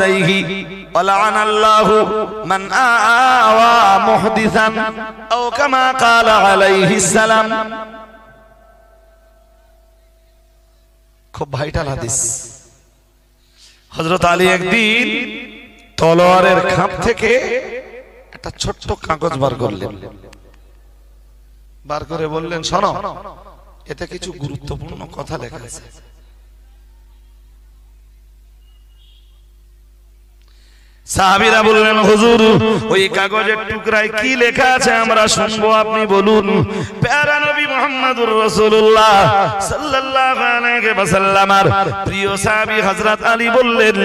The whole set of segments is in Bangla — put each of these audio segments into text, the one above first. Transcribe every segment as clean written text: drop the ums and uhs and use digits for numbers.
ওয়ালিদাইহি ওয়া লা'নাল্লাহু মান আওয়া মুহদিসান আও কামা ক্বালা আলাইহিস সালাম। খুব ভাইটাল হাদিস। হযরত আলী একদিন তলোয়ারের খাপ থেকে একটা ছোট্ট কাগজ বার করলেন, বার করে বললেন, শোনো, এতে কিছু গুরুত্বপূর্ণ কথা লেখা আছে। সাহাবীরা বললেন, হুজুর, ওই কাগজের টুকরায় কি লেখা আছে আমরা শুনবো, আপনি বলুন। প্যারা নবী মুহাম্মদুর রাসূলুল্লাহ সাল্লাল্লাহু আলাইহি ওয়াসাল্লামের প্রিয় সাহাবী হযরত আলী বললেন,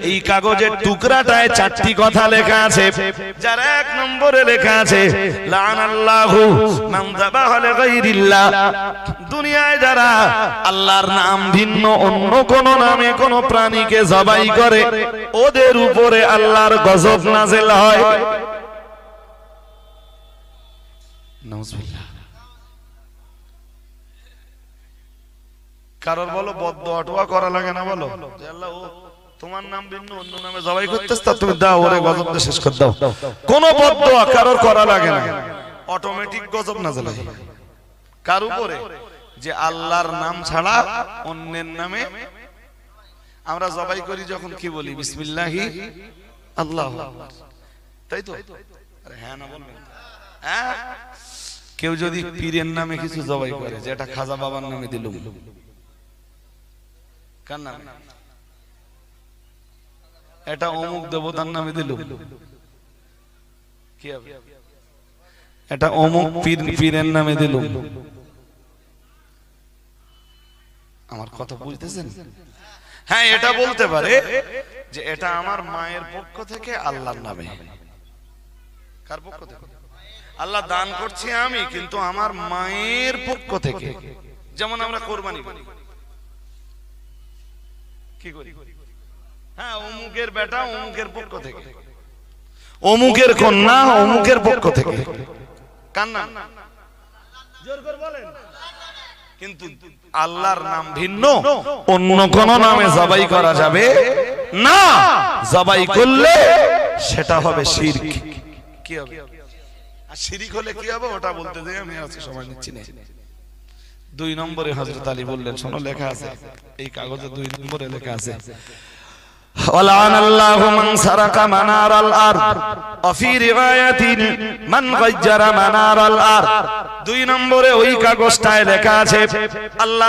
এই কাগজের টুকরাটায় চারটি কথা লেখা আছে। যার এক নম্বরে লেখা আছে, লা'নাল্লাহু মান যাবাহা লিগাইরিল্লাহ। দুনিয়ায় যারা আল্লাহর নাম ভিন্ন অন্য কোন নামে কোন প্রাণীকে জবাই করে, ওদের উপরে আল্লাহর গজব নাযিল হয়। নাউযুবিল্লাহ। কারোর বলো বদদোয়া করা লাগে না, বলো যে আল্লাহ, ও তোমার নাম ভিন্ন অন্য নামে জবাই করতেছ, তা তুমি দাও, ওরে গজব দিয়ে শেষ করে দাও। কোন বদদোয়া কারোর করা লাগে না, অটোমেটিক গজব নাযিল হয় কার উপরে? যে আল্লাহর নাম ছাড়া অন্যের নামে আমরা জবাই করি। যখন কি বলি? বিসমিল্লাহি আল্লাহু আকবার, তাই তো? আরে হ্যাঁ না বলবেন? হ্যাঁ। কেউ যদি পীরের নামে কিছু জবাই করে, যেটা খাজা বাবার নামে দিলুম, কার নামে? এটা অমুক দেবতার নামে দিলুম, কি হবে? এটা অমুক পীরের নামে দিলুম। আমার কথা বুঝতেছেন? হ্যাঁ, এটা বলতে পারে যে এটা আমার মায়ের পক্ষ থেকে আল্লাহর নামে। কার পক্ষ থেকে? আল্লাহ দান করছি আমি, কিন্তু আমার মায়ের পক্ষ থেকে। যেমন আমরা কোরবানি করি, কি করি? হ্যাঁ, অমুকের বেটা অমুকের পক্ষ থেকে, অমুকের কন্যা অমুকের পক্ষ থেকে। কার নাম? জোর করে বলেন। কিন্তু আল্লাহর নাম ভিন্ন অন্য কোন নামে জবাই করা যাবে না। জবাই করলে সেটা হবে শিরক। কি হবে? আর শিরক হলে কি হবে ওটা বলতে দেই, আমি আজকে সময় নিচ্ছি না। 2 নম্বরে হযরত আলী বললেন, শোনো, লেখা আছে এই কাগজে 2 নম্বরে লেখা আছে, ওয়ালানাল্লাহু মান সারাকা মানারাল আরদ ওয়া ফি রিওয়ায়াতিন মান গায়্যারা মানারাল আরদ। 2 নম্বরে ওই কাগজটায় লেখা আছে, আল্লাহ